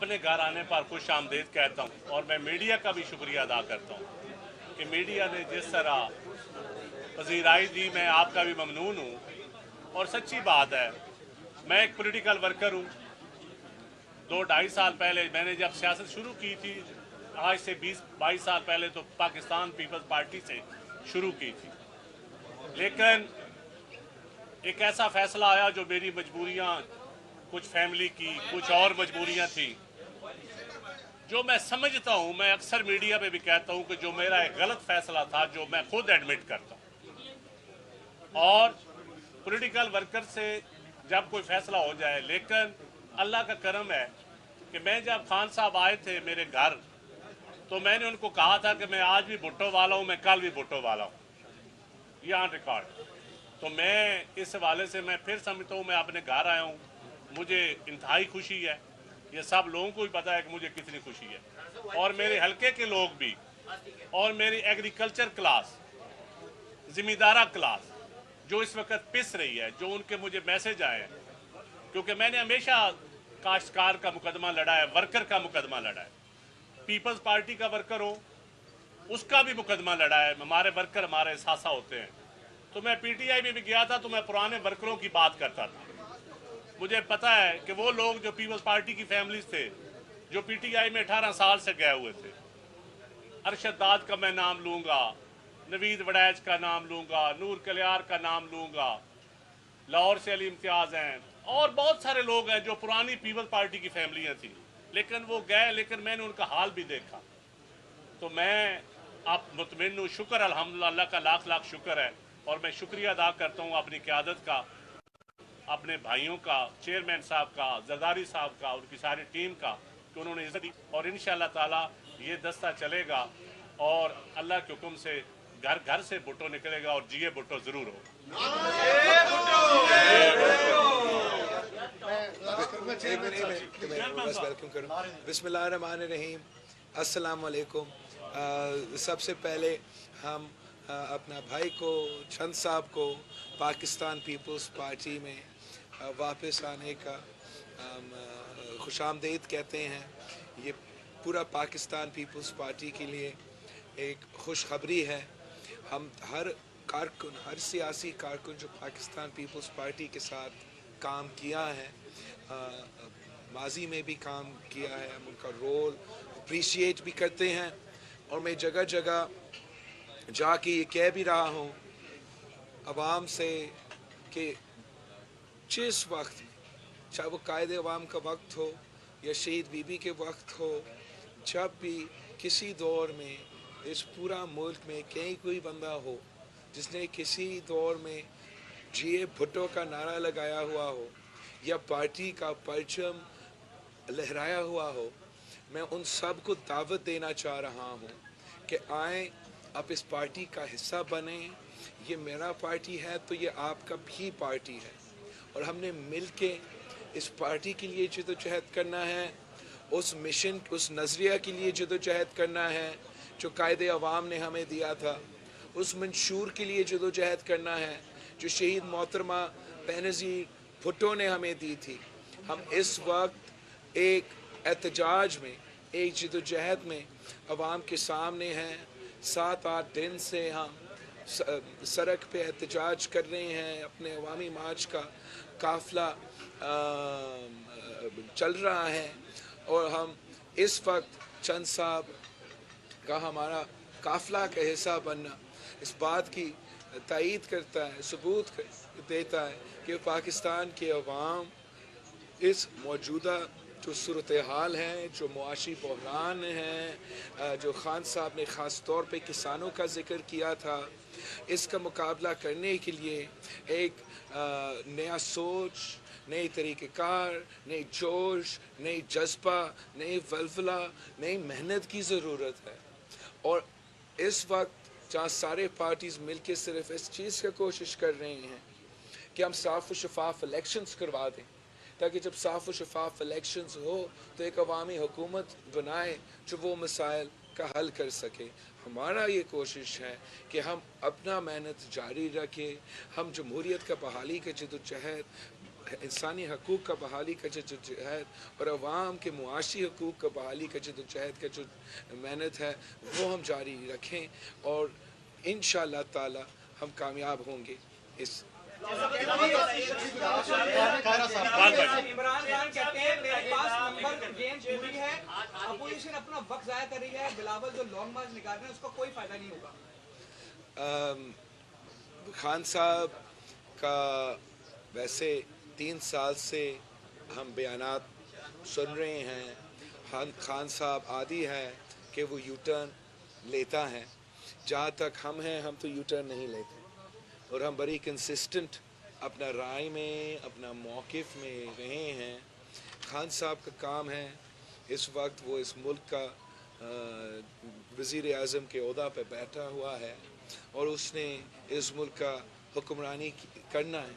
अपने घर आने पर खुश आमदीद कहता हूँ और मैं मीडिया का भी शुक्रिया अदा करता हूँ कि मीडिया ने जिस तरह पजीराई दी, मैं आपका भी ममनून हूँ। और सच्ची बात है, मैं एक पॉलिटिकल वर्कर हूँ। 2-2.5 साल पहले मैंने जब सियासत शुरू की थी, आज से 20-22 साल पहले, तो पाकिस्तान पीपल्स पार्टी से शुरू की थी। लेकिन एक ऐसा फैसला आया जो मेरी मजबूरियाँ, कुछ फैमिली की, कुछ और मजबूरियाँ थी, जो मैं समझता हूँ। मैं अक्सर मीडिया पे भी कहता हूँ कि जो मेरा एक गलत फैसला था, जो मैं खुद एडमिट करता हूँ। और पॉलिटिकल वर्कर से जब कोई फैसला हो जाए, लेकिन अल्लाह का करम है कि मैं जब खान साहब आए थे मेरे घर, तो मैंने उनको कहा था कि मैं आज भी भुट्टो वाला हूँ, मैं कल भी भुट्टो वाला हूँ, यहाँ रिकॉर्ड। तो मैं इस हवाले से मैं फिर समझता हूँ, मैं अपने घर आया हूँ, मुझे इंतहाई खुशी है। ये सब लोगों को भी पता है कि मुझे कितनी खुशी है, और मेरे हलके के लोग भी, और मेरी एग्रीकल्चर क्लास, जिम्मेदारा क्लास जो इस वक्त पिस रही है, जो उनके मुझे मैसेज आए हैं, क्योंकि मैंने हमेशा काश्तकार का मुकदमा लड़ा है, वर्कर का मुकदमा लड़ा है, पीपल्स पार्टी का वर्कर हो उसका भी मुकदमा लड़ा है। हमारे वर्कर हमारे सासा होते हैं। तो मैं पीटीआई में भी गया था, तो मैं पुराने वर्करों की बात करता था। मुझे पता है कि वो लोग जो पीपल्स पार्टी की फैमिलीज थे, जो पीटीआई में 18 साल से गए हुए थे, अरशद दाद का मैं नाम लूँगा, नवीद वड़ैच का नाम लूँगा, नूर कलियार का नाम लूँगा, लाहौर से अली इम्तियाज़ हैं, और बहुत सारे लोग हैं जो पुरानी पीपल्स पार्टी की फैमिलियाँ थी, लेकिन वो गए, लेकिन मैंने उनका हाल भी देखा। तो मैं आप मुतमिन हूँ, शुक्र अल्हम्दुलिल्लाह, अल्लाह का लाख लाख शुक्र है। और मैं शुक्रिया अदा करता हूँ अपनी क़यादत का, अपने भाइयों का, चेयरमैन साहब का, जरदारी साहब का, उनकी सारी टीम का, कि उन्होंने इज्जत दी। और इंशाअल्लाह ताला ये दस्ता चलेगा, और अल्लाह के हुक्म से घर घर से भुट्टो निकलेगा, और जिए भुट्टो ज़रूर हो। बिस्मिल्लाहिर्रहमानिर्रहीम, अस्सलाम वालेकुम। सबसे पहले हम अपना भाई को, चंद साहब को, पाकिस्तान पीपल्स पार्टी में वापस आने का खुशामदीद कहते हैं। ये पूरा पाकिस्तान पीपल्स पार्टी के लिए एक खुशखबरी है। हम हर कारकुन, हर सियासी कारकुन जो पाकिस्तान पीपल्स पार्टी के साथ काम किया है, माजी में भी काम किया है, हम उनका रोल अप्रिशिएट भी करते हैं। और मैं जगह जगह जाके ये कह भी रहा हूँ अवाम से कि जिस वक्त में, चाहे वो कायदे अवाम का वक्त हो या शहीद बीबी के वक्त हो, जब भी किसी दौर में इस पूरा मुल्क में कहीं कोई बंदा हो जिसने किसी दौर में जिए भुट्टो का नारा लगाया हुआ हो या पार्टी का परचम लहराया हुआ हो, मैं उन सब को दावत देना चाह रहा हूँ कि आएँ, आप इस पार्टी का हिस्सा बने। ये मेरा पार्टी है तो ये आपका भी पार्टी है, और हमने मिल के इस पार्टी के लिए जदोजहद करना है, उस मिशन, उस नज़रिया के लिए जदोजहद करना है जो कायदे अवाम ने हमें दिया था, उस मंशूर के लिए जदोजहद करना है जो शहीद मोहतरमा बेनज़ीर भुट्टो ने हमें दी थी। हम इस वक्त एक एहतजाज में, एक जदोजहद में अवाम के सामने हैं। 7-8 दिन से हम सड़क पे एहतजाज कर रहे हैं, अपने अवामी मार्च का काफ़िला चल रहा है, और हम इस वक्त चंद साहब का हमारा काफ़िला का हिस्सा बनना इस बात की तायीद करता है, सबूत देता है कि पाकिस्तान के अवाम इस मौजूदा जो सूरत हाल है, जो मुआशी बहरान है, जो खान साहब ने ख़ास तौर पे किसानों का ज़िक्र किया था, इसका मुकाबला करने के लिए एक नया सोच, नई तरीक़ेकार, नई जोश, नई जज्बा, नई वल्वला, नई मेहनत की ज़रूरत है। और इस वक्त जहाँ सारे पार्टीज़ मिलके सिर्फ इस चीज़ की कोशिश कर रहे हैं कि हम साफ़ व शफाफ इलेक्शंस करवा दें, ताकि जब साफ़ व शफाफ इलेक्शंस हो तो एक अवामी हुकूमत बनाए जो वो मसाइल का हल कर सके। हमारा ये कोशिश है कि हम अपना मेहनत जारी रखें, हम जमहूरियत का बहाली के जदोजहद इंसानी हकूक़ का बहाली का जद्दोजहद और अवाम के मुआशी हकूक़ का बहाली का जद्दोजहद का जो मेहनत है वो हम जारी रखें और इंशाअल्लाह ताला हम कामयाब होंगे इस इमरान खान कहते हैं मेरे पास नंबर गेम पूरी है, अपोजिशन अपना वक्त जाया कर रही है, बिलावल जो लॉन्ग मार्च निकाल रहे हैं उसका कोई फायदा नहीं होगा। खान साहब का वैसे 3 साल से हम बयानात सुन रहे हैं। खान साहब आदी है कि वो यू टर्न लेता है, जहाँ तक हम हैं हम तो यू टर्न नहीं लेते और हम बड़ी कंसिस्टेंट अपना राय में अपना मौक़िफ़ में रहे हैं। खान साहब का काम है इस वक्त वो इस मुल्क का वज़ीर आज़म के ओहदा पे बैठा हुआ है और उसने इस मुल्क का हुक्मरानी करना है।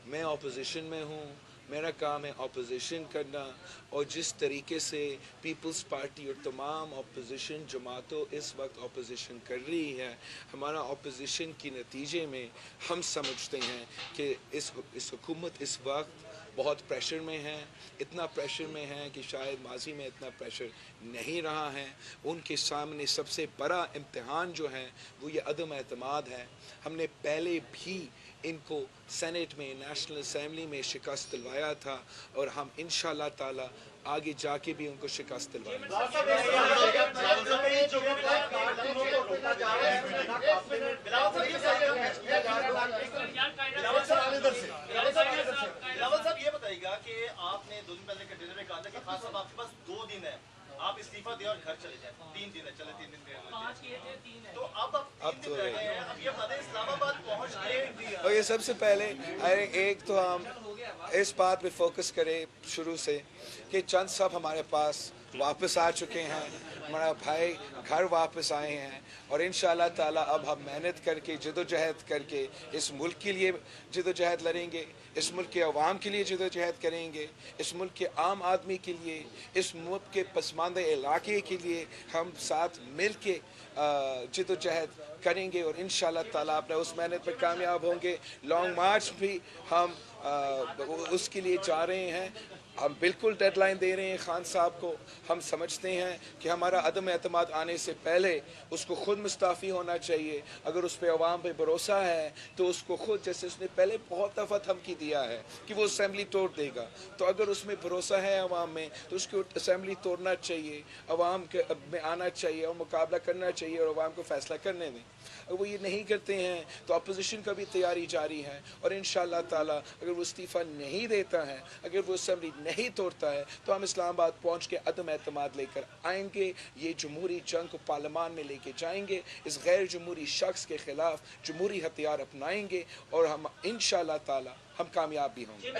मैं अपोजिशन में हूँ, मेरा काम है अपोजिशन करना और जिस तरीके से पीपल्स पार्टी और तमाम अपोजिशन जमातों इस वक्त अपोजिशन कर रही है, हमारा अपोजिशन के नतीजे में हम समझते हैं कि इस हुकूमत इस वक्त बहुत प्रेशर में है, इतना प्रेशर में है कि शायद माजी में इतना प्रेशर नहीं रहा है। उनके सामने सबसे बड़ा इम्तिहान जो है वो ये अदम एतमाद है। हमने पहले भी इनको सेनेट में नेशनल असेंबली में शिकस्त दिलवाया था और हम इंशाअल्लाह ताला आगे जाके भी उनको शिकस्त दिलवाएंगे। ये बताइएगा कि आपने 2 दिन पहले डिनर में कहा था कि खान साहब आपके पास 2 दिन है, आप इस्तीफा दें और घर चले जाएं। 3 दिन है, चले 3 दिन गए, 5 किए थे, 3 है, तो अब 3 दिन रह गए हैं। अब ये बता दें इस्लामाबाद पहुंच गए और ये सबसे पहले अरे एक तो हम इस बात पे फोकस करें शुरू से कि चंद साहब हमारे पास वापस आ चुके हैं, हमारा भाई घर वापस आए हैं और इंशाअल्लाह ताला अब हम मेहनत करके जदोजहद करके इस मुल्क के लिए जदोजहद लड़ेंगे, इस मुल्क के अवाम के लिए जदोजहद करेंगे, इस मुल्क के आम आदमी के लिए, इस मुल्क के पसमानदा इलाके के लिए हम साथ मिल के जदोजहद करेंगे और इंशाअल्लाह ताला अपना उस मेहनत पर कामयाब होंगे। लॉन्ग मार्च भी हम उसके लिए जा रहे हैं। हम बिल्कुल डेडलाइन दे रहे हैं खान साहब को। हम समझते हैं कि हमारा अदम एतमाद आने से पहले उसको ख़ुद मुस्ताफ़ी होना चाहिए। अगर उस पर अवाम पे भरोसा है तो उसको ख़ुद, जैसे उसने पहले बहुत दफ़ा धमकी दिया है कि वो असेंबली तोड़ देगा, तो अगर उसमें भरोसा है अवाम में तो उसको असेंबली तोड़ना चाहिए, अवाम के में आना चाहिए और मुकाबला करना चाहिए और अवाम को फ़ैसला करने दें। अगर वो ये नहीं करते हैं तो अपोजिशन का भी तैयारी जारी है और इंशाअल्लाह ताला अगर वो इस्तीफ़ा नहीं देता है, अगर वो असेंबली नहीं तोड़ता है तो हम इस्लामाबाद पहुँच के अदम एतमाद लेकर आएंगे। ये जमहूरी जंग को पार्लियामान में लेके जाएंगे, इस गैर जमहूरी शख्स के ख़िलाफ़ जमहूरी हथियार अपनाएंगे और हम इंशाअल्लाह ताला हम कामयाब भी होंगे।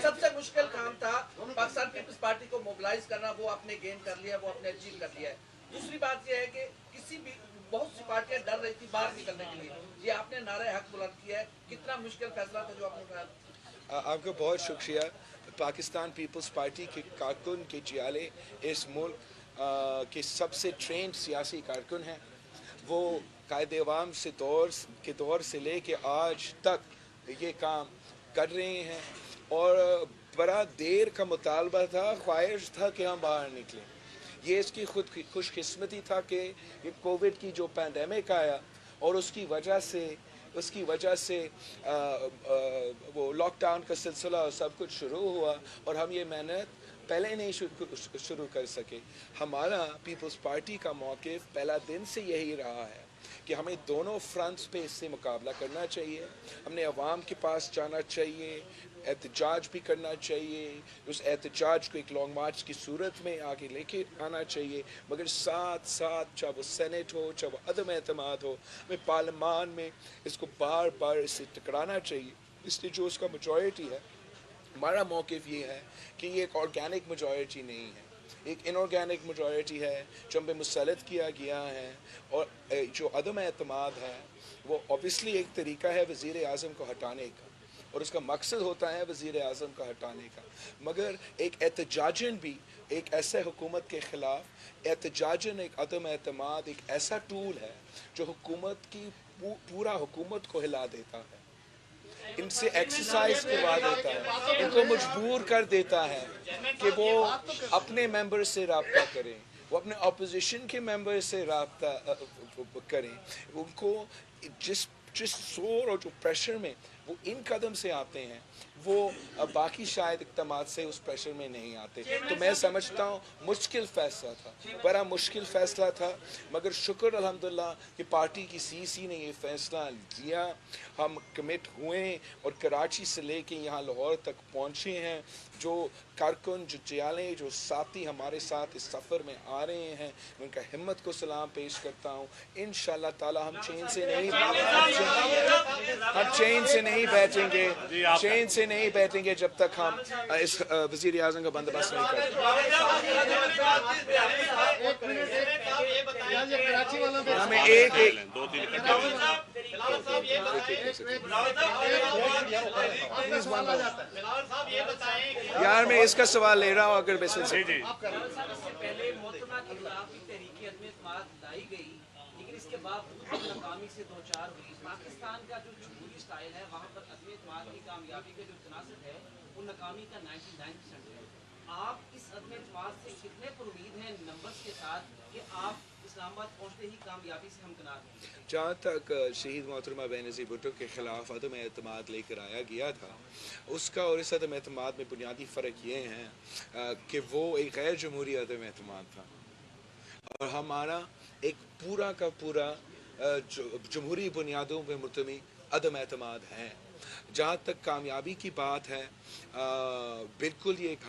सबसे मुश्किल काम था पाकिस्तान पीपल्स पार्टी को मोबिलाइज करना, वो आपने गेन कर लिया, वो आपने अचीव कर लिया है। दूसरी बात यह है कि किसी भी बहुत सी पार्टियां डर रही थी बाहर निकलने के लिए, ये आपने नारे हक बुलंद किया है, कितना मुश्किल फैसला था जो आपने उठाया? आपका बहुत शुक्रिया। पाकिस्तान पीपल्स पार्टी के कारकुन के जियाले इस मुल्क के सबसे ट्रेंड सियासी कारकुन हैं। वो कायदे अवाम से दौर से लेके आज तक ये काम कर रहे हैं और बड़ा देर का मुतालबा था, ख्वाहिश था कि हम बाहर निकलें। ये इसकी खुद खुशकिस्मती था कि ये कोविड की जो पैंडेमिक आया और उसकी वजह से वो लॉकडाउन का सिलसिला और सब कुछ शुरू हुआ और हम ये मेहनत पहले नहीं शुरू कर सके। हमारा पीपल्स पार्टी का मौक़िफ़ पहला दिन से यही रहा है कि हमें दोनों फ्रंट्स पे इससे मुकाबला करना चाहिए। हमने अवाम के पास जाना चाहिए, एहतजाज भी करना चाहिए, उस एहतजाज को एक लॉन्ग मार्च की सूरत में आगे लेके आना चाहिए, मगर साथ साथ चाहे वो सेनेट हो चाहे वो अदम एतमाद हो, हमें पार्लियामान में इसको बार बार इससे टकराना चाहिए। इसलिए जो उसका मेजॉरिटी है, हमारा मौक़िफ़ ये है कि ये एक ऑर्गेनिक मेजॉरिटी नहीं है, एक इनऑर्गेनिक मेजॉरिटी है जो हमें मुसल्लत किया गया है। और जो अदम एतमाद है वो ऑब्वियसली एक तरीका है वज़ीर आज़म को हटाने का और उसका मकसद होता है वज़ीर आज़म का हटाने का, मगर एक एहतजाजन भी एक ऐसे हुकूमत के ख़िलाफ़ एहतजाजन एक अदम एतमाद एक ऐसा टूल है जो हुकूमत की पूरा हुकूमत को हिला देता है। ان سے ایکسرسائز کروا دیتا ہے, ان کو مجبور کر دیتا ہے کہ وہ اپنے ممبر سے رابطہ کریں, وہ اپنے اپوزیشن کے ممبر سے رابطہ کریں. ان کو جس زور اور جو پریشر میں وہ ان قدم سے آتے ہیں, وہ باقی شاید اقدامات سے اس پریشر میں نہیں آتے. تو میں سمجھتا ہوں مشکل فیصلہ تھا, بڑا مشکل فیصلہ تھا, مگر شکر الحمدللہ کہ پارٹی کی سی نے یہ فیصلہ لیا. ہم کمٹ ہوئے اور کراچی سے لے کے یہاں لاہور تک پہنچے ہیں. جو کارکن, جو جیالیں, جو ساتھی ہمارے ساتھ اس سفر میں آ رہے ہیں, میں ان کا ہمت کو سلام پیش کرتا ہوں. انشاءاللہ تعالی ہم چین سے نہیں بیٹھیں گے, چین سے نہیں بیٹھیں گے جب تک ہم اس وزیر اعظم کا بندوبست نہیں کرتے. ہمیں یار میں اس کا سوال لے رہا ہوں اگر بس سے. پہلے محترمہ کے خلاف بھی تحریک عدم اعتماد لائی گئی, لیکن اس کے باوجود ناکامی سے دوچار ہوئی. پاکستان کا جو جمہوری سٹائل ہے وہاں پر عدم اعتماد کی کامیابی کا جو تناسب ہے وہ ناکامی کا 99% ہے. آپ اس عدم اعتماد سے کتنے پر امید ہیں نمبرز کے ساتھ کہ آپ اسلام آباد پہنچتے ہی کامیابی سے ہمکنار ہوں گے؟ جہاں تک شہید محترمہ بینظیر بھٹو کے خلاف عدم اعتماد لے کر آیا گیا تھا, اس کا اور اس عدم اعتماد میں بنیادی فرق یہ ہے کہ وہ ایک غیر جمہوری عدم اعتماد تھا, اور ہمارا ایک پورا کا پورا جمہوری بنیادوں پہ مبتنی عدم اعتماد ہے. جہاں تک کامیابی کی بات ہے, بالکل یہ ایک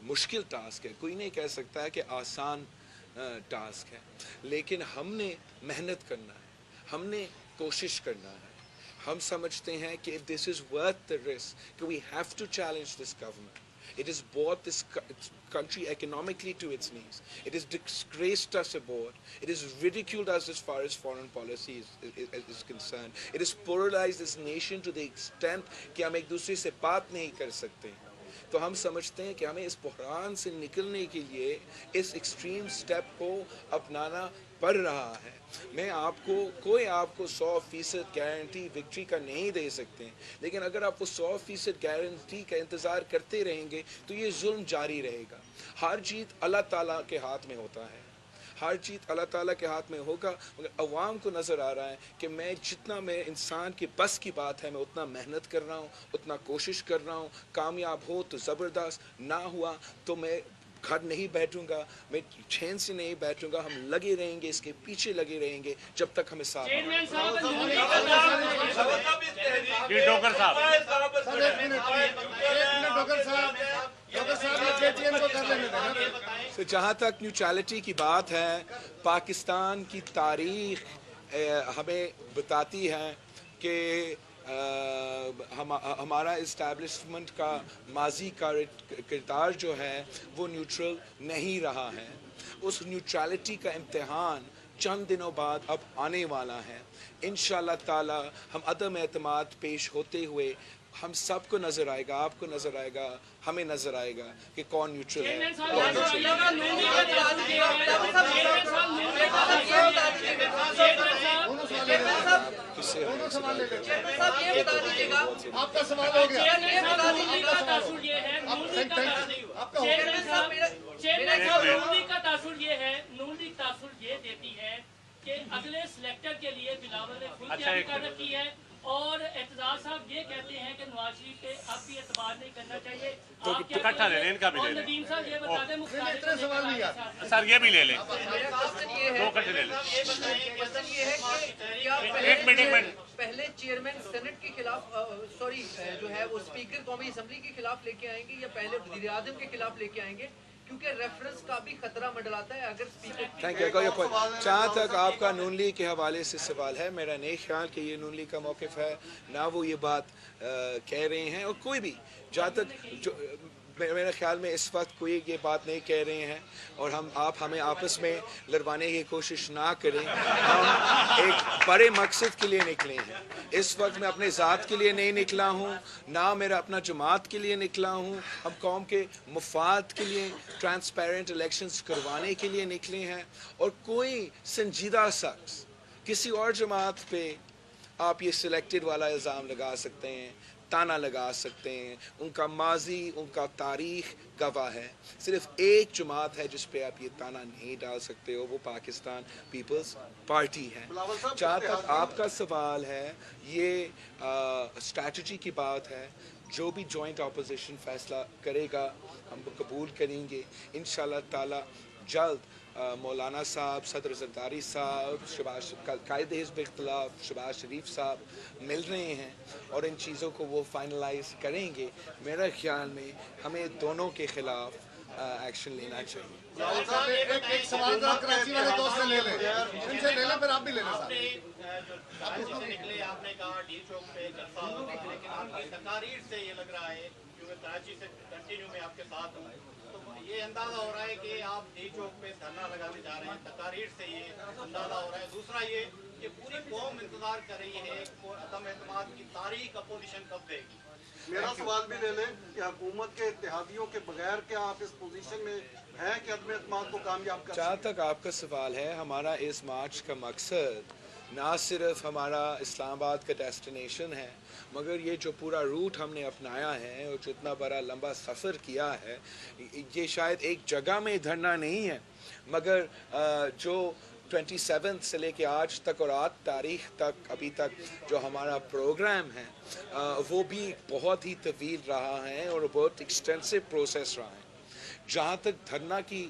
مشکل ٹاسک ہے, کوئی نہیں کہہ سکتا ہے کہ آسان ٹاسک ہے, لیکن ہم نے محنت کرنا ہے, ہم نے کوشش کرنا ہے. ہم سمجھتے ہیں کہ if this is worth the risk, we have to challenge this government. It has brought this country economically to its knees. It has disgraced us abroad. It has ridiculed us as far as foreign policy is concerned. It has polarized this nation to the extent کہ ہم ایک دوسرے سے بات نہیں کر سکتے. تو ہم سمجھتے ہیں کہ ہمیں اس بحران سے نکلنے کے لیے اس ایکسٹریم سٹیپ کو اپنانا پڑ رہا ہے. میں کوئی آپ کو 100% گارنٹی وکٹری کا نہیں دے سکتے, لیکن اگر آپ کو 100% گارنٹی کا انتظار کرتے رہیں گے تو یہ ظلم جاری رہے گا. ہر جیت اللہ تعالیٰ کے ہاتھ میں ہوتا ہے, ہر چیز اللہ تعالیٰ کے ہاتھ میں ہوگا. مگر عوام کو نظر آ رہا ہے کہ میں جتنا میں انسان کے بس کی بات ہے میں اتنا محنت کر رہا ہوں, اتنا کوشش کر رہا ہوں. کامیاب ہو تو زبردست, نہ ہوا تو میں گھر نہیں بیٹھوں گا, میں چین سے نہیں بیٹھوں گا. ہم لگے رہیں گے, اس کے پیچھے لگے رہیں گے جب تک ہمیں ساتھ جہاں تک نیوٹرلٹی کی بات ہے, پاکستان کی تاریخ ہمیں بتاتی ہے کہ ہمارا اسٹیبلشمنٹ کا ماضی کا کردار جو ہے وہ نیوٹرل نہیں رہا ہے. اس نیوٹرلٹی کا امتحان چند دنوں بعد اب آنے والا ہے. انشاءاللہ تعالی ہم عدم اعتماد پیش ہوتے ہوئے ہم سب کو نظر آئے گا, آپ کو نظر آئے گا, ہمیں نظر آئے گا کہ کون نیوٹرل ہے, کون آپ کا سوال ہو گیا. نون لیگ تاثر یہ دیتی ہے کہ اگلے سلیکٹر کے لیے بلاول نے فل تیاری کر رکھی ہے, اور اعتزاز صاحب یہ کہتے ہیں کہ نواز شریف پہ اب بھی اعتبار نہیں کرنا چاہیے. اکٹھا لے لیں, ان کا بھی لے لیں. ندیم صاحب یہ بتا دیں اتنے سوال نہیں آتے سر, یہ بھی لے لیں, دو کٹھے لے لیں. ایک منٹ پہلے چیئرمین سینٹ کے خلاف جو ہے وہ اسپیکر قومی اسمبلی کے خلاف لے کے آئیں گے, یا پہلے وزیر اعظم کے خلاف لے کے آئیں گے, کیونکہ ریفرنس کا بھی خطرہ منڈلاتا ہے اگر اسپیکر. جہاں تک آپ کا نون لیگ کے حوالے سے سوال ہے, میرا نہیں خیال کہ یہ نون لیگ کا موقف ہے, نہ وہ یہ بات کہہ رہے ہیں, اور کوئی بھی جہاں تک میرے خیال میں اس وقت کوئی یہ بات نہیں کہہ رہے ہیں, اور آپ ہمیں آپس میں لڑوانے کی کوشش نہ کریں. ہم ایک بڑے مقصد کے لیے نکلے ہیں. اس وقت میں اپنے ذات کے لیے نہیں نکلا ہوں, نہ میرا اپنا جماعت کے لیے نکلا ہوں. ہم قوم کے مفاد کے لیے ٹرانسپیرنٹ الیکشنز کروانے کے لیے نکلے ہیں, اور کوئی سنجیدہ شخص کسی اور جماعت پہ आप ये सिलेक्टेड वाला इल्ज़ाम लगा सकते हैं, ताना लगा सकते हैं, उनका माजी, उनका तारीख गवाह है। सिर्फ एक जमात है जिस पे आप ये ताना नहीं डाल सकते हो, वो पाकिस्तान पीपल्स पार्टी है। जहाँ तक आपका सवाल है, ये स्ट्रैटेजी की बात है, जो भी जॉइंट अपोजिशन फैसला करेगा हम कबूल करेंगे इंशाल्लाह ताला। जल्द मौलाना साहब, सदर ज़रदारी साहब, शहबाज कायद हिज़्ब इख्तिलाफ शहबाज शरीफ साहब मिल रहे हैं और इन चीज़ों को वो फाइनलाइज करेंगे। मेरा ख्याल में हमें दोनों के ख़िलाफ़ एक्शन लेना चाहिए। राहुल साहब एक सवाल जरा कराची वाले दोस्त से ले लें, इनसे ले लें, फिर आप भी ले लें साहब। निकले आपने कहा डी चौक पे जलसा होगा, लेकिन आपकी तकारीर से ये लग रहा है, क्योंकि कराची से कंटिन्यू में आपके साथ हूँ, तो ये अंदाजा हो रहा है कि आप डी चौक पे धरना लगाने जा रहे हैं। तकारीर से ये अंदाजा हो रहा है। दूसरा ये कि पूरी कौम इंतजार कर रही है अदम एतमाद की तारीख अपोजिशन कब देगी। मेरा सवाल भी ले लें कि हुकूमत के इत्तेहादियों के बगैर क्या आप इस पोजीशन में हैं कि अदम एतमाद को कामयाब कर जहाँ तक आपका सवाल है, हमारा इस मार्च का मकसद ना सिर्फ हमारा इस्लामाबाद का डेस्टिनेशन है, मगर ये जो पूरा रूट हमने अपनाया है और जो इतना बड़ा लंबा सफ़र किया है, ये शायद एक जगह में धरना नहीं है, मगर जो 27 से लेके आज तक और आज तारीख तक अभी तक जो हमारा प्रोग्राम है वो भी बहुत ही तवील रहा है और बहुत एक्सटेंसिव प्रोसेस रहा है। जहाँ तक धरना की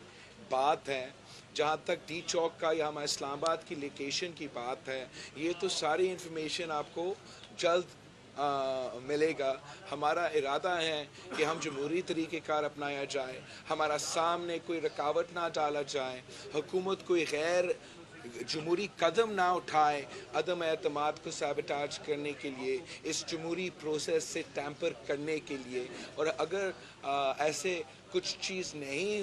बात है, जहाँ तक डी चौक का या हमारे इस्लामाबाद की लोकेशन की बात है, ये तो सारी इन्फॉर्मेशन आपको जल्द मिलेगा। हमारा इरादा है कि हम जमहूरी तरीक़ेकार अपनाया जाए, हमारा सामने कोई रुकावट ना डाला जाए, हुकूमत कोई गैर जमहूरी कदम ना उठाए अदम एतमाद को सैबोटाज करने के लिए, इस जमहूरी प्रोसेस से टैम्पर करने के लिए। और अगर ऐसे कुछ चीज़ नहीं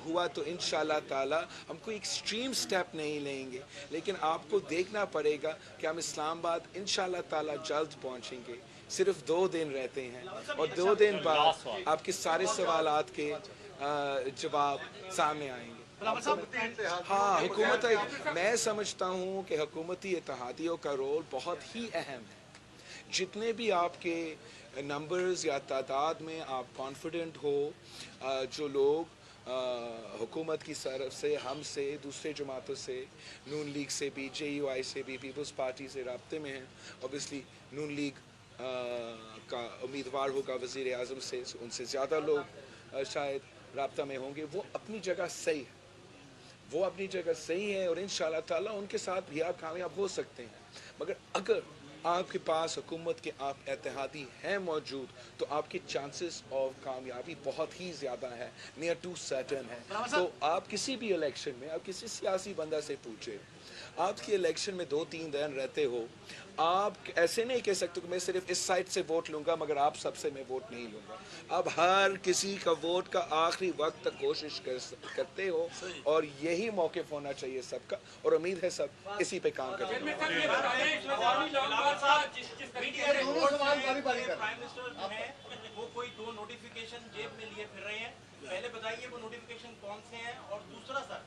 हुआ तो इंशाल्लाह ताला हम कोई एक्सट्रीम स्टेप नहीं लेंगे, लेकिन आपको देखना पड़ेगा कि हम इस्लामाबाद इंशाल्लाह ताला जल्द पहुंचेंगे। सिर्फ 2 दिन रहते हैं और 2 दिन बाद आपके सारे सवालात के जवाब सामने आएंगे। हाँ, हुकूमत, मैं समझता हूँ कि हुकूमती इत्तेहादियों का रोल बहुत ही अहम है। जितने भी आपके नंबर्स या तादाद में आप कॉन्फिडेंट हो, जो लोग हुकूमत की तरफ से, हमसे, दूसरे जमातों से, नून लीग से भी, JUI से भी, पीपल्स पार्टी से राब्ते में हैं। ऑब्वियसली नून लीग का उम्मीदवार होगा वज़ीर आज़म से, उनसे ज़्यादा लोग शायद राब्ता में होंगे। वो अपनी जगह सही है, वो अपनी जगह सही है और इंशाल्लाह ताला उनके साथ भी आप कामयाब हो सकते हैं। मगर अगर आपके पास हुकूमत के आप इत्तेहादी हैं मौजूद, तो आपके चांसेस ऑफ कामयाबी बहुत ही ज़्यादा है, नियर टू सर्टन है। तो आप किसी भी इलेक्शन में, आप किसी सियासी बंदा से पूछे, आपके इलेक्शन में 2-3 दिन रहते हो, आप ऐसे नहीं कह सकते कि मैं सिर्फ इस साइड से वोट लूँगा मगर आप सबसे मैं वोट नहीं लूँगा। आप हर किसी का वोट का आखिरी वक्त तक कोशिश करते हो और यही मौक़िफ़ होना चाहिए सबका, और उम्मीद है सब इसी पे काम करेंगे। वो कोई 2 नोटिफिकेशन जेब में लिए फिर रहे हैं, पहले बताइए वो नोटिफिकेशन कौन से हैं। और दूसरा सर,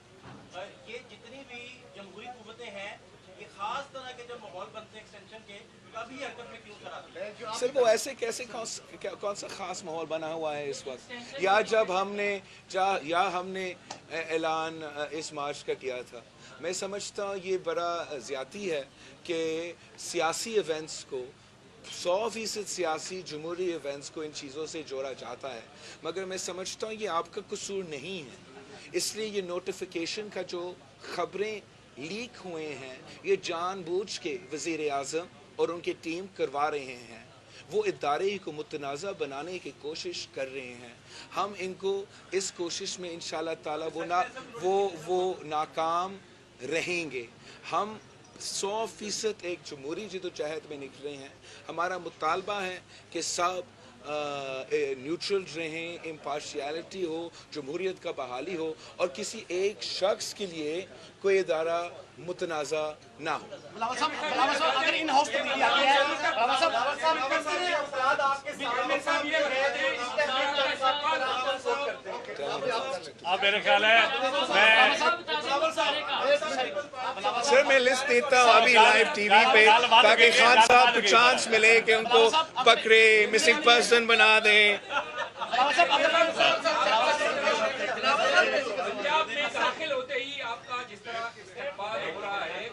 ये जितनी भी जमहूरी कुव्वतें हैं, ये खास तरह के जो माहौल बनते हैं एक्सटेंशन के, कभी हरकत में क्यों सर आती है? सर वो ऐसे कैसे कौन सा खास माहौल बना हुआ है इस वक्त, या जब हमने ऐलान इस मार्च का किया था। मैं समझता हूँ ये बड़ा ज़्यादती है कि सियासी इवेंट्स को, 100% सियासी जमहूरी इवेंट्स को इन चीज़ों से जोड़ा जाता है, मगर मैं समझता हूँ ये आपका कसूर नहीं है। इसलिए ये नोटिफिकेशन का जो ख़बरें लीक हुए हैं, ये जानबूझ के वज़ीर आज़म और उनकी टीम करवा रहे हैं। वो इदारे को मुतनाज़ा बनाने की कोशिश कर रहे हैं। हम इनको इस कोशिश में इंशाल्लाह ताला वो नाकाम रहेंगे। हम 100% एक जमहूरी जदोजहद में निकले हैं। हमारा मुतालबा है कि सब न्यूट्रल रहें, इम्पार्शियलिटी हो, जमहूरियत का बहाली हो और किसी एक शख्स के लिए कोई इदारा मुतनाज़ा ना हो। अगर इन हाउस अब मेरे ख्याल है सर میں لسٹ دیتا ہوں ابھی لائیو ٹی وی پہ تاکہ خان صاحب کو چانس ملے کہ ان کو پکڑے مسنگ پرسن بنا دیں. پنجاب میں داخل ہوتے ہی آپ کا جس طرح استقبال ہو رہا ہے،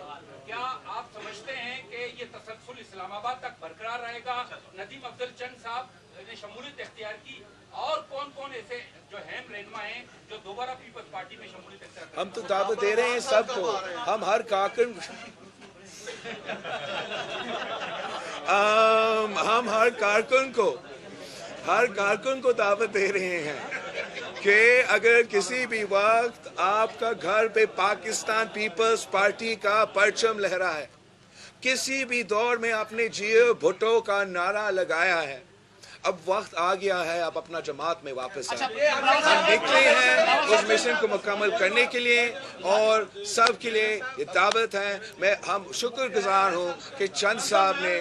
کیا آپ سمجھتے ہیں کہ یہ تسلسل اسلام آباد تک برقرار رہے گا؟ ندیم افضل چند صاحب نے شمولیت اختیار کی، اور کون کون ایسے جو اہم رہنما ہیں جو دوبارہ پیپلز پارٹی میں شمولیت اختیار کریں؟ ہم تو دعوت دے رہے ہیں سب کو. ہم ہر کارکن ہر کارکن کو دعوت دے رہے ہیں کہ اگر کسی بھی وقت آپ کا گھر پہ پاکستان پیپلز پارٹی کا پرچم لہرا ہے، کسی بھی دور میں آپ نے جیو بھٹو کا نعرہ لگایا ہے، اب وقت آ گیا ہے آپ اپنا جماعت میں واپس آئیں. ہم نکلے ہیں اس مشن کو مکمل کرنے کے لیے اور سب کے لیے یہ دعوت ہے. ہم شکر گزار ہوں کہ چند صاحب نے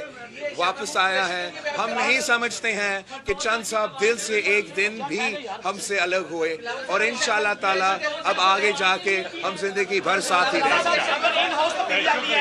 واپس آیا ہے. ہم نہیں سمجھتے ہیں کہ چند صاحب دل سے ایک دن بھی ہم سے الگ ہوئے، اور انشاءاللہ تعالی اب آگے جا کے ہم زندگی بھر ساتھ ہی رہیں گے.